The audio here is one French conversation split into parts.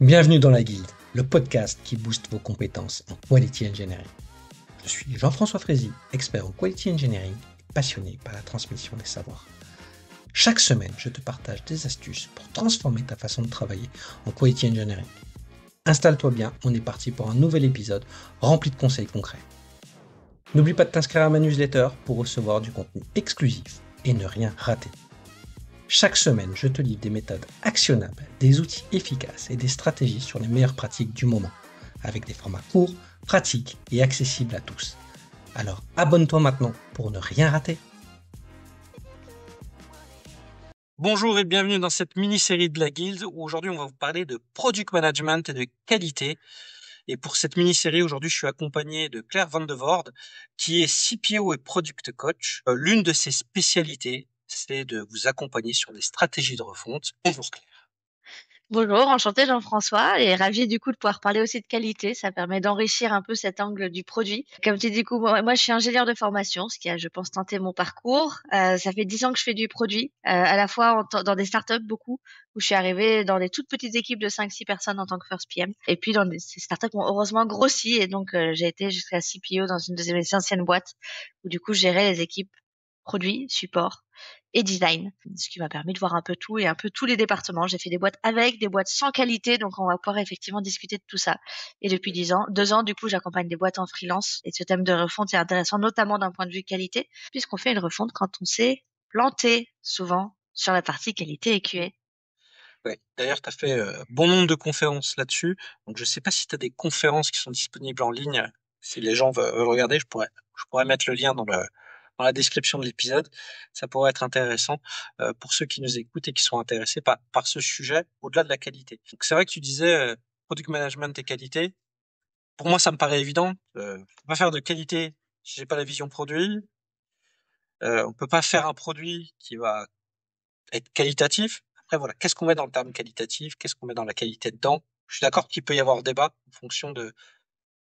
Bienvenue dans la Guilde, le podcast qui booste vos compétences en Quality Engineering. Je suis Jean-François Frézy, expert en Quality Engineering et passionné par la transmission des savoirs. Chaque semaine, je te partage des astuces pour transformer ta façon de travailler en Quality Engineering. Installe-toi bien, on est parti pour un nouvel épisode rempli de conseils concrets. N'oublie pas de t'inscrire à ma newsletter pour recevoir du contenu exclusif et ne rien rater. Chaque semaine, je te livre des méthodes actionnables, des outils efficaces et des stratégies sur les meilleures pratiques du moment, avec des formats courts, pratiques et accessibles à tous. Alors abonne-toi maintenant pour ne rien rater. Bonjour et bienvenue dans cette mini-série de la Guilde où aujourd'hui on va vous parler de product management et de qualité. Et pour cette mini-série, aujourd'hui, je suis accompagné de Claire Van de Voorde, qui est CPO et Product Coach. L'une de ses spécialités, c'est de vous accompagner sur des stratégies de refonte. Bonjour Claire. Bonjour, enchantée Jean-François et ravie du coup de pouvoir parler aussi de qualité. Ça permet d'enrichir un peu cet angle du produit. Comme tu dis, du coup, moi je suis ingénieure de formation, ce qui a, je pense, teinté mon parcours. Ça fait 10 ans que je fais du produit, à la fois dans des startups beaucoup, où je suis arrivée dans des toutes petites équipes de 5-6 personnes en tant que first PM. Et puis ces startups ont heureusement grossi et donc j'ai été jusqu'à CPO dans une de mes anciennes boîtes, où du coup je gérais les équipes produit, support et design, ce qui m'a permis de voir un peu tout et un peu tous les départements. J'ai fait des boîtes avec, des boîtes sans qualité, donc on va pouvoir effectivement discuter de tout ça. Et depuis 2 ans, du coup, j'accompagne des boîtes en freelance et ce thème de refonte est intéressant, notamment d'un point de vue qualité, puisqu'on fait une refonte quand on s'est planté, souvent, sur la partie qualité et QA. Ouais. D'ailleurs, tu as fait bon nombre de conférences là-dessus. Donc, je ne sais pas si tu as des conférences qui sont disponibles en ligne. Si les gens veulent regarder, je pourrais mettre le lien dans la description de l'épisode. Ça pourrait être intéressant pour ceux qui nous écoutent et qui sont intéressés par ce sujet au-delà de la qualité. Donc, c'est vrai que tu disais product management et qualité. Pour moi, ça me paraît évident. On peut pas faire de qualité si j'ai pas la vision produit. On peut pas faire un produit qui va être qualitatif. Après, voilà, qu'est-ce qu'on met dans le terme qualitatif? Qu'est-ce qu'on met dans la qualité dedans? Je suis d'accord qu'il peut y avoir débat en fonction de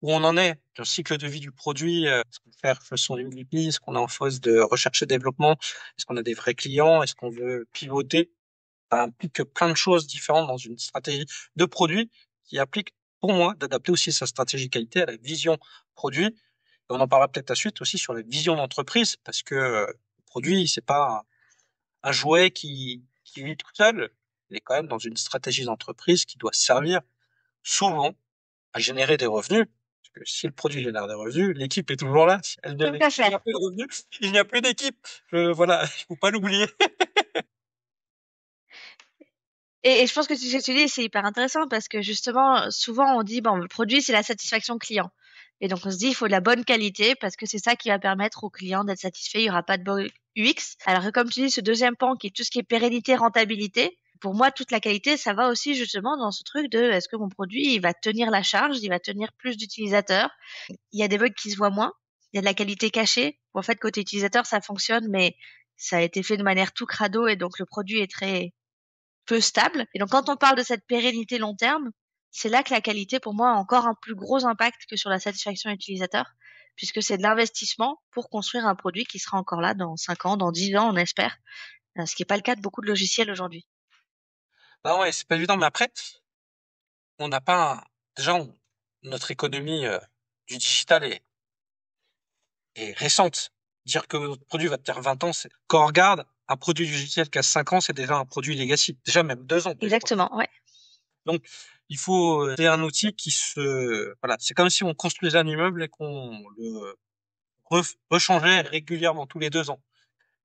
où on en est dans le cycle de vie du produit. Est-ce qu'on fait son MVP? Est-ce qu'on est en phase de recherche et développement? Est-ce qu'on a des vrais clients? Est-ce qu'on veut pivoter? Ça implique plein de choses différentes dans une stratégie de produit qui applique, pour moi, d'adapter aussi sa stratégie qualité à la vision produit. Et on en parlera peut-être à la suite aussi sur la vision d'entreprise parce que le produit, c'est pas un jouet qui vit tout seul. Il est quand même dans une stratégie d'entreprise qui doit servir souvent à générer des revenus. Parce que si le produit génère des revenus, l'équipe est toujours là. Si elle Tout à fait. génère plus de revenus, il n'y a plus d'équipe. Voilà, il faut pas l'oublier. Et je pense que ce que tu dis, c'est hyper intéressant parce que justement, souvent on dit, bon, le produit, c'est la satisfaction client. Et donc on se dit, il faut de la bonne qualité parce que c'est ça qui va permettre au client d'être satisfait, il n'y aura pas de bug UX. Alors que comme tu dis, ce deuxième pan qui est tout ce qui est pérennité, rentabilité, pour moi, toute la qualité, ça va aussi justement dans ce truc de, est-ce que mon produit, il va tenir la charge, il va tenir plus d'utilisateurs. Il y a des bugs qui se voient moins, il y a de la qualité cachée. En fait, côté utilisateur, ça fonctionne, mais ça a été fait de manière tout crado et donc le produit est très peu stable. Et donc, quand on parle de cette pérennité long terme, c'est là que la qualité, pour moi, a encore un plus gros impact que sur la satisfaction utilisateur, puisque c'est de l'investissement pour construire un produit qui sera encore là dans 5 ans, dans 10 ans, on espère, ce qui n'est pas le cas de beaucoup de logiciels aujourd'hui. Bah ouais, c'est pas évident, mais après, on n'a pas déjà notre économie du digital est récente. Dire que votre produit va tenir 20 ans, quand on regarde un produit logiciel qui a 5 ans, c'est déjà un produit legacy. Déjà même 2 ans, des fois. Exactement, ouais. Donc, il faut c'est un outil voilà, c'est comme si on construisait un immeuble et qu'on le rechangeait régulièrement tous les 2 ans.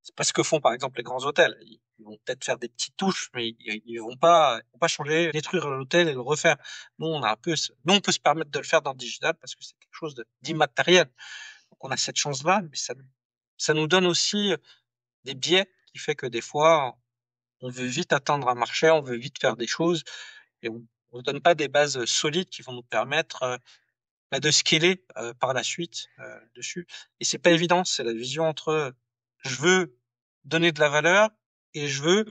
C'est pas ce que font par exemple les grands hôtels. Ils vont peut-être faire des petites touches, mais ils vont pas changer, détruire l'hôtel et le refaire. Nous on peut se permettre de le faire dans le digital parce que c'est quelque chose d'immatériel. Donc on a cette chance-là, mais ça nous donne aussi des biais qui fait que des fois on veut vite atteindre un marché, on veut vite faire des choses et on donne pas des bases solides qui vont nous permettre de scaler par la suite dessus. Et c'est pas évident, c'est la vision entre je veux donner de la valeur et je veux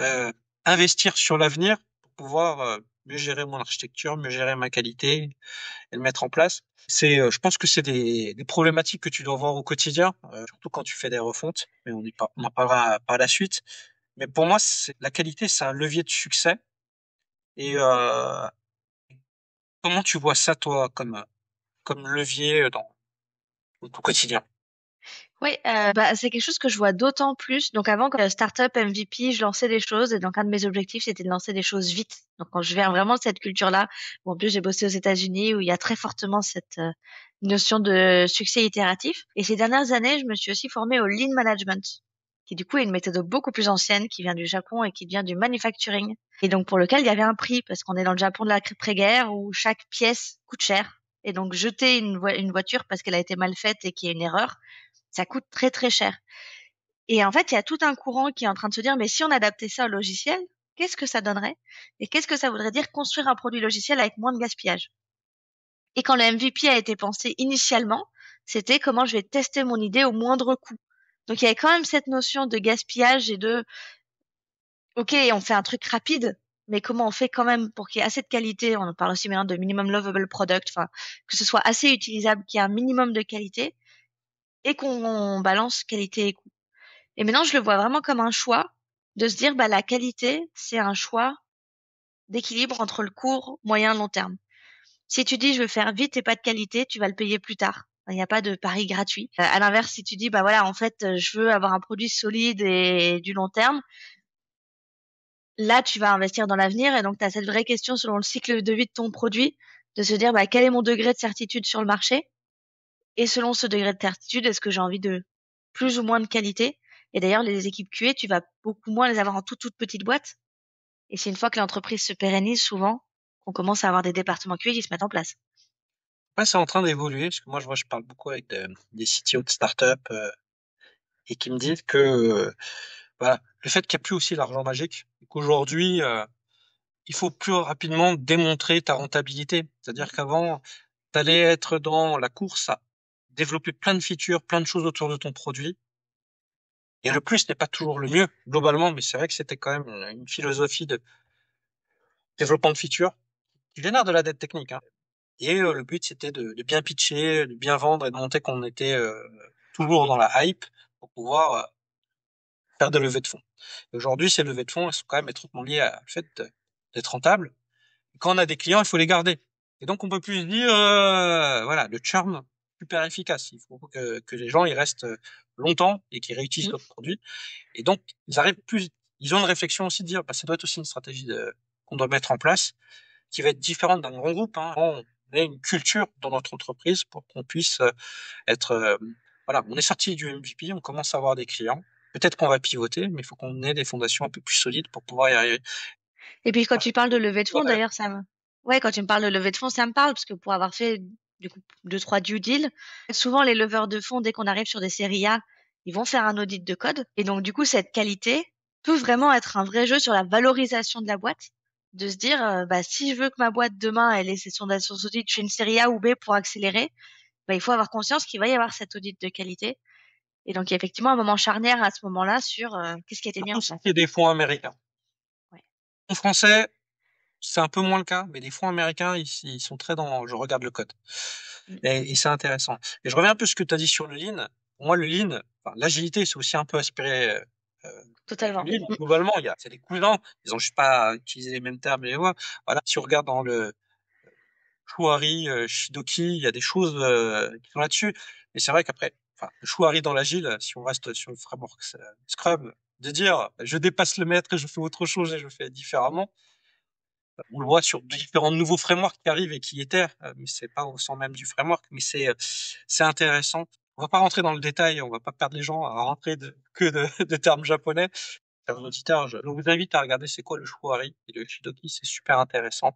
euh, investir sur l'avenir pour pouvoir mieux gérer mon architecture, mieux gérer ma qualité et le mettre en place. Je pense que c'est des problématiques que tu dois voir au quotidien, surtout quand tu fais des refontes, mais on en parlera par la suite. Mais pour moi, la qualité, c'est un levier de succès Et comment tu vois ça, toi, comme levier dans ton quotidien? Oui, bah, c'est quelque chose que je vois d'autant plus. Donc avant, quand startup MVP, je lançais des choses et donc un de mes objectifs, c'était de lancer des choses vite. Donc quand je viens vraiment de cette culture-là, bon, en plus j'ai bossé aux États-Unis où il y a très fortement cette notion de succès itératif. Et ces dernières années, je me suis aussi formée au Lean Management, qui du coup est une méthode beaucoup plus ancienne, qui vient du Japon et qui vient du manufacturing. Et donc pour lequel il y avait un prix, parce qu'on est dans le Japon de la pré-guerre où chaque pièce coûte cher. Et donc jeter une voiture parce qu'elle a été mal faite et qu'il y a une erreur, ça coûte très très cher. Et en fait, il y a tout un courant qui est en train de se dire, mais si on adaptait ça au logiciel, qu'est-ce que ça donnerait? Et qu'est-ce que ça voudrait dire construire un produit logiciel avec moins de gaspillage? Et quand le MVP a été pensé initialement, c'était comment je vais tester mon idée au moindre coût. Donc il y avait quand même cette notion de gaspillage et de, OK, on fait un truc rapide, mais comment on fait quand même pour qu'il y ait assez de qualité? On parle aussi maintenant de minimum lovable product, enfin, que ce soit assez utilisable, qu'il y ait un minimum de qualité et qu'on balance qualité et coût. Et maintenant, je le vois vraiment comme un choix de se dire, bah, la qualité, c'est un choix d'équilibre entre le court, moyen, long terme. Si tu dis, je veux faire vite et pas de qualité, tu vas le payer plus tard. Il n'y a pas de pari gratuit. À l'inverse, si tu dis, bah voilà, en fait, je veux avoir un produit solide et du long terme, là, tu vas investir dans l'avenir et donc tu as cette vraie question selon le cycle de vie de ton produit, de se dire, bah, quel est mon degré de certitude sur le marché? Et selon ce degré de certitude, est-ce que j'ai envie de plus ou moins de qualité? Et d'ailleurs, les équipes QA, tu vas beaucoup moins les avoir en toute petite boîte. Et c'est une fois que l'entreprise se pérennise, souvent, qu'on commence à avoir des départements QA qui se mettent en place. Ouais, c'est en train d'évoluer, parce que moi, je parle beaucoup avec des CTO de start-up, et qui me disent que, voilà, le fait qu'il n'y a plus aussi l'argent magique, et qu'aujourd'hui, il faut plus rapidement démontrer ta rentabilité. C'est-à-dire qu'avant, tu allais être dans la course à développer plein de features, plein de choses autour de ton produit. Et le plus n'est pas toujours le mieux, globalement, mais c'est vrai que c'était quand même une philosophie de développement de features qui génère de la dette technique, hein. Et le but, c'était de bien pitcher, de bien vendre et de montrer qu'on était toujours dans la hype pour pouvoir faire des levées de fonds. Et aujourd'hui, ces levées de fonds, elles sont quand même étroitement liées à le fait d'être rentable. Et quand on a des clients, il faut les garder. Et donc, on peut plus se dire, voilà, le churn, super efficace. Il faut que les gens ils restent longtemps et qu'ils réutilisent Mm. notre produit. Et donc, ils ont une réflexion aussi de dire, bah, ça doit être aussi une stratégie qu'on doit mettre en place, qui va être différente d'un grand groupe, hein. On a une culture dans notre entreprise pour qu'on puisse être, voilà, on est sorti du MVP, on commence à avoir des clients. Peut-être qu'on va pivoter, mais il faut qu'on ait des fondations un peu plus solides pour pouvoir y arriver. Et puis quand tu parles de levée de fonds, Ouais. d'ailleurs, ouais, quand tu me parles de levée de fonds, ça me parle parce que pour avoir fait du coup deux, trois due deals, souvent les leveurs de fonds, dès qu'on arrive sur des séries A, ils vont faire un audit de code. Et donc, du coup, cette qualité peut vraiment être un vrai jeu sur la valorisation de la boîte. De se dire, bah, si je veux que ma boîte demain, elle ait ses fondations solides, je fais une série A ou B pour accélérer, bah, il faut avoir conscience qu'il va y avoir cet audit de qualité. Et donc, il y a effectivement un moment charnière à ce moment-là sur qu'est-ce qui a été mis Surtout en si place. c'est des fonds américains. Ouais. En français, c'est un peu moins le cas, mais les fonds américains, ils sont très dans, je regarde le code. Mm. Et c'est intéressant. Et je reviens un peu à ce que tu as dit sur le lean. Pour moi, le lean, enfin, l'agilité, c'est aussi un peu aspiré du Totalement. lean. Mm. Globalement, c'est des cousins. Ils ont juste pas utilisé les mêmes termes et les voix. Voilà. Si on regarde dans le Chouari, Shidoki, il y a des choses qui sont là-dessus. Mais c'est vrai qu'après, enfin, le Chouari dans l'agile, si on reste sur le framework Scrum, de dire je dépasse le maître et je fais autre chose et je fais différemment. On le voit sur différents nouveaux frameworks qui arrivent et qui itèrent, mais c'est pas au sein même du framework, mais c'est intéressant. On va pas rentrer dans le détail, on va pas perdre les gens à rentrer de termes japonais. Chers auditeurs, je vous invite à regarder c'est quoi le Chouari et le Shidoki, c'est super intéressant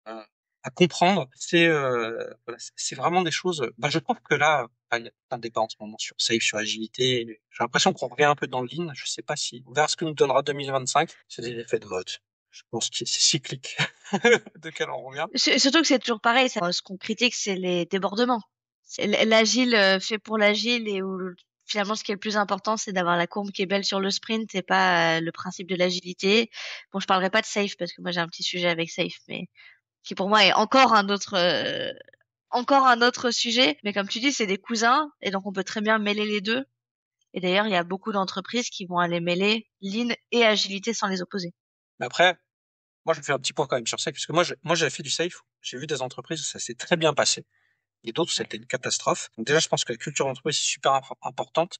à comprendre. Voilà, c'est vraiment des choses. Bah, je trouve que là, enfin, il y a un débat en ce moment sur Safe, sur agilité. J'ai l'impression qu'on revient un peu dans le lean. Je sais pas si on verra ce que nous donnera 2025. C'est des effets de mode. Je pense que c'est cyclique de quel on revient. Surtout que c'est toujours pareil, ce qu'on critique, c'est les débordements. C'est l'agile fait pour l'agile et où finalement ce qui est le plus important, c'est d'avoir la courbe qui est belle sur le sprint et pas le principe de l'agilité. Bon, je parlerai pas de safe parce que moi j'ai un petit sujet avec safe, mais qui pour moi est encore un autre sujet. Mais comme tu dis, c'est des cousins et donc on peut très bien mêler les deux. Et d'ailleurs, il y a beaucoup d'entreprises qui vont aller mêler lean et agilité sans les opposer. Mais après, moi, je fais un petit point quand même sur Safe, parce que moi, j'avais fait du Safe. J'ai vu des entreprises où ça s'est très bien passé. Et d'autres, Ouais. c'était une catastrophe. Donc déjà, je pense que la culture d'entreprise est super importante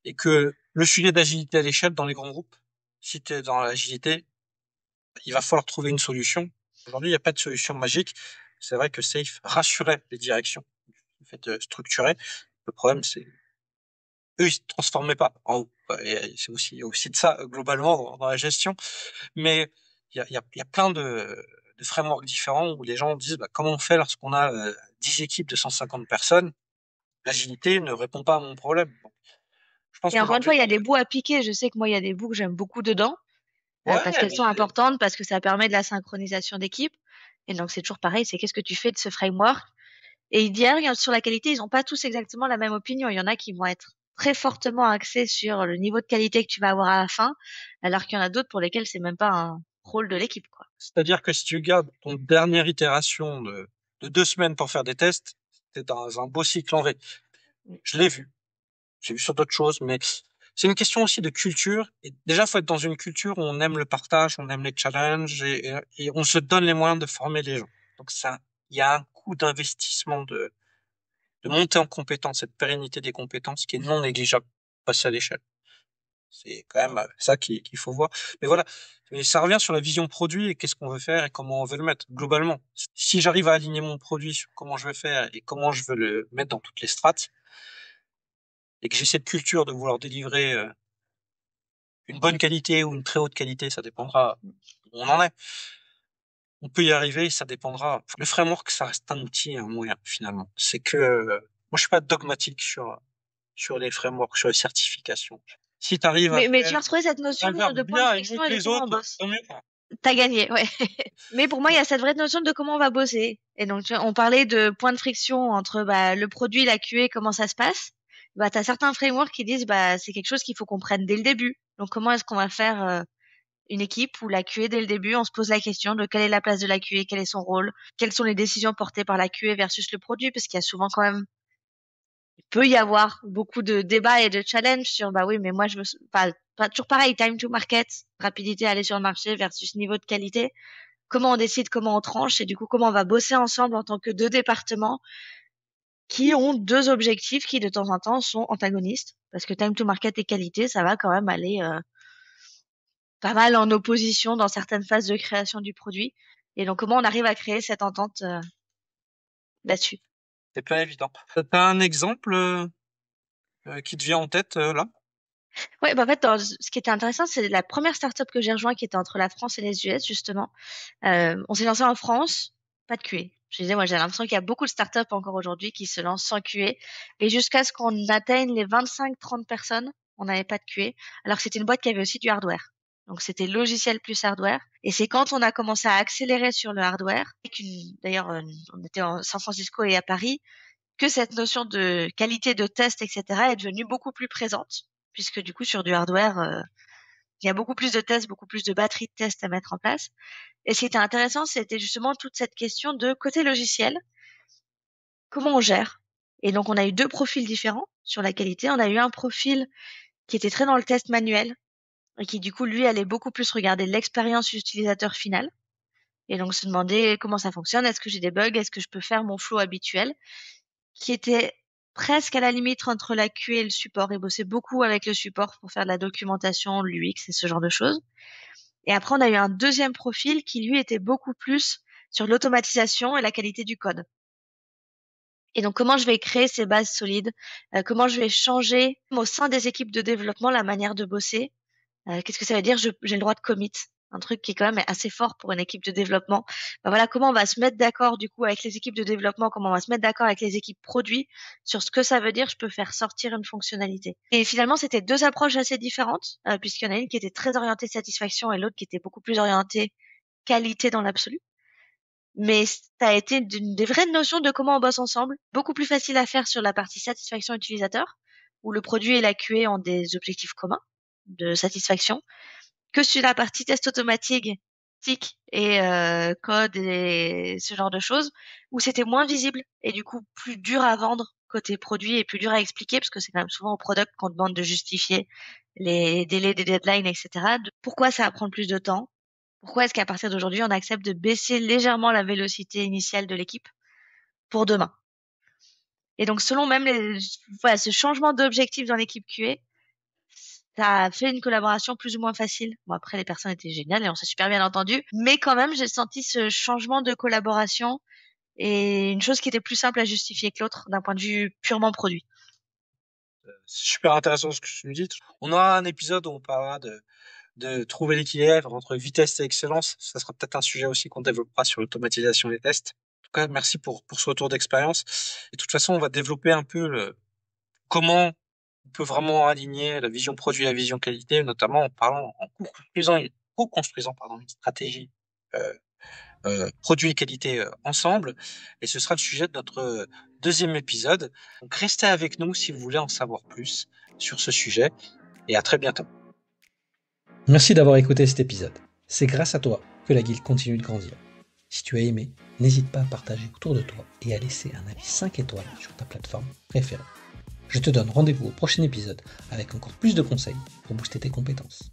et que le sujet d'agilité à l'échelle dans les grands groupes, si tu es dans l'agilité, il va falloir trouver une solution. Aujourd'hui, il n'y a pas de solution magique. C'est vrai que Safe rassurait les directions, le fait de structurer. Le problème, c'est eux, ils se transformaient pas en haut. Et c'est aussi de ça, globalement, dans la gestion. Mais il y a plein de frameworks différents où les gens disent, bah, comment on fait lorsqu'on a 10 équipes de 150 personnes? L'agilité ne répond pas à mon problème. Donc, je pense Et encore une qu'aujourd'hui, fois, il y a des bouts à piquer. Je sais que moi, il y a des bouts que j'aime beaucoup dedans, parce ouais, qu'elles sont mais importantes, parce que ça permet de la synchronisation d'équipe. Et donc, c'est toujours pareil, c'est qu'est-ce que tu fais de ce framework? Et d'ailleurs, sur la qualité, ils n'ont pas tous exactement la même opinion. Il y en a qui vont être très fortement axés sur le niveau de qualité que tu vas avoir à la fin, alors qu'il y en a d'autres pour lesquels c'est même pas un rôle de l'équipe, quoi. c'est-à-dire que si tu gardes ton dernière itération de 2 semaines pour faire des tests, t'es dans un beau cycle en V. Je l'ai vu. J'ai vu sur d'autres choses, mais c'est une question aussi de culture. Et déjà, faut être dans une culture où on aime le partage, on aime les challenges et on se donne les moyens de former les gens. Donc ça, il y a un coût d'investissement de monter en compétence, cette pérennité des compétences qui est non négligeable, passer à l'échelle. C'est quand même ça qu'il faut voir. Mais voilà, mais ça revient sur la vision produit et qu'est-ce qu'on veut faire et comment on veut le mettre globalement. Si j'arrive à aligner mon produit sur comment je veux faire et comment je veux le mettre dans toutes les strates et que j'ai cette culture de vouloir délivrer une bonne qualité ou une très haute qualité, ça dépendra où on en est. On peut y arriver, ça dépendra. Le framework, ça reste un outil, un moyen finalement. C'est que moi, je suis pas dogmatique sur les frameworks, sur les certifications. Si tu arrives à Mais tu faire as retrouvé cette notion un verbe de point de bien et mieux friction que et de les comment on autres, bosse. tant mieux. T'as gagné, ouais. Mais pour moi, il y a cette vraie notion de comment on va bosser. Et donc, tu vois, on parlait de point de friction entre bah, le produit, la QA, comment ça se passe. Bah, t'as certains frameworks qui disent bah c'est quelque chose qu'il faut qu'on prenne dès le début. Donc, comment est-ce qu'on va faire une équipe où la QA dès le début, on se pose la question de quelle est la place de la QA, quel est son rôle, quelles sont les décisions portées par la QA versus le produit, parce qu'il y a souvent quand même, il peut y avoir beaucoup de débats et de challenges sur bah oui, mais moi je veux pas toujours pareil, time to market, rapidité à aller sur le marché versus niveau de qualité. Comment on décide, comment on tranche et du coup comment on va bosser ensemble en tant que deux départements qui ont deux objectifs qui de temps en temps sont antagonistes parce que time to market et qualité, ça va quand même aller pas mal en opposition dans certaines phases de création du produit. Et donc, comment on arrive à créer cette entente là-dessus? C'est pas évident. T'as un exemple qui te vient en tête là? Ouais, bah en fait, ce qui était intéressant, c'est la première startup que j'ai rejoint qui était entre la France et les US, justement. On s'est lancé en France, pas de QA. Je disais, moi, j'ai l'impression qu'il y a beaucoup de startups encore aujourd'hui qui se lancent sans QA. Et jusqu'à ce qu'on atteigne les 25-30 personnes, on n'avait pas de QA. Alors que c'était une boîte qui avait aussi du hardware. Donc, c'était logiciel plus hardware. Et c'est quand on a commencé à accélérer sur le hardware, d'ailleurs, on était en San Francisco et à Paris, que cette notion de qualité de test, etc., est devenue beaucoup plus présente. Puisque du coup, sur du hardware, il y a beaucoup plus de tests, beaucoup plus de batteries de tests à mettre en place. Et ce qui était intéressant, c'était justement toute cette question de côté logiciel, comment on gère. Et donc, on a eu deux profils différents sur la qualité. On a eu un profil qui était très dans le test manuel et qui, du coup, lui, allait beaucoup plus regarder l'expérience utilisateur finale. Et donc, se demander comment ça fonctionne, est-ce que j'ai des bugs, est-ce que je peux faire mon flow habituel, qui était presque à la limite entre la QA et le support et bossait beaucoup avec le support pour faire de la documentation, l'UX et ce genre de choses. Et après, on a eu un deuxième profil qui, lui, était beaucoup plus sur l'automatisation et la qualité du code. Et donc, comment je vais créer ces bases solides, comment je vais changer au sein des équipes de développement la manière de bosser. Qu'est-ce que ça veut dire? J'ai le droit de commit, un truc qui est quand même assez fort pour une équipe de développement. Ben voilà, comment on va se mettre d'accord du coup avec les équipes de développement, comment on va se mettre d'accord avec les équipes produits sur ce que ça veut dire. Je peux faire sortir une fonctionnalité. Et finalement, c'était deux approches assez différentes, puisqu'il y en a une qui était très orientée satisfaction et l'autre qui était beaucoup plus orientée qualité dans l'absolu. Mais ça a été des vraies notions de comment on bosse ensemble. Beaucoup plus facile à faire sur la partie satisfaction utilisateur, où le produit et la QA ont des objectifs communs de satisfaction, que sur la partie test automatique, tic et code et ce genre de choses, où c'était moins visible et du coup plus dur à vendre côté produit et plus dur à expliquer, parce que c'est quand même souvent au product qu'on demande de justifier les délais des deadlines, etc. De pourquoi ça va prendre plus de temps, Pourquoi est-ce qu'à partir d'aujourd'hui, on accepte de baisser légèrement la vélocité initiale de l'équipe pour demain? Et donc, selon même voilà, ce changement d'objectif dans l'équipe QA, ça a fait une collaboration plus ou moins facile. Bon, après, les personnes étaient géniales et on s'est super bien entendu. Mais quand même, j'ai senti ce changement de collaboration et une chose qui était plus simple à justifier que l'autre d'un point de vue purement produit. C'est super intéressant ce que tu nous dis. On aura un épisode où on parlera de trouver l'équilibre entre vitesse et excellence. Ça sera peut-être un sujet aussi qu'on développera sur l'automatisation des tests. En tout cas, merci pour ce retour d'expérience. Et de toute façon, on va développer un peu comment on peut vraiment aligner la vision produit et la vision qualité, notamment en parlant, en co-construisant, pardon, une stratégie euh, produit et qualité ensemble. Et ce sera le sujet de notre deuxième épisode. Donc restez avec nous si vous voulez en savoir plus sur ce sujet. Et à très bientôt. Merci d'avoir écouté cet épisode. C'est grâce à toi que la guilde continue de grandir. Si tu as aimé, n'hésite pas à partager autour de toi et à laisser un avis 5 étoiles sur ta plateforme préférée. Je te donne rendez-vous au prochain épisode avec encore plus de conseils pour booster tes compétences.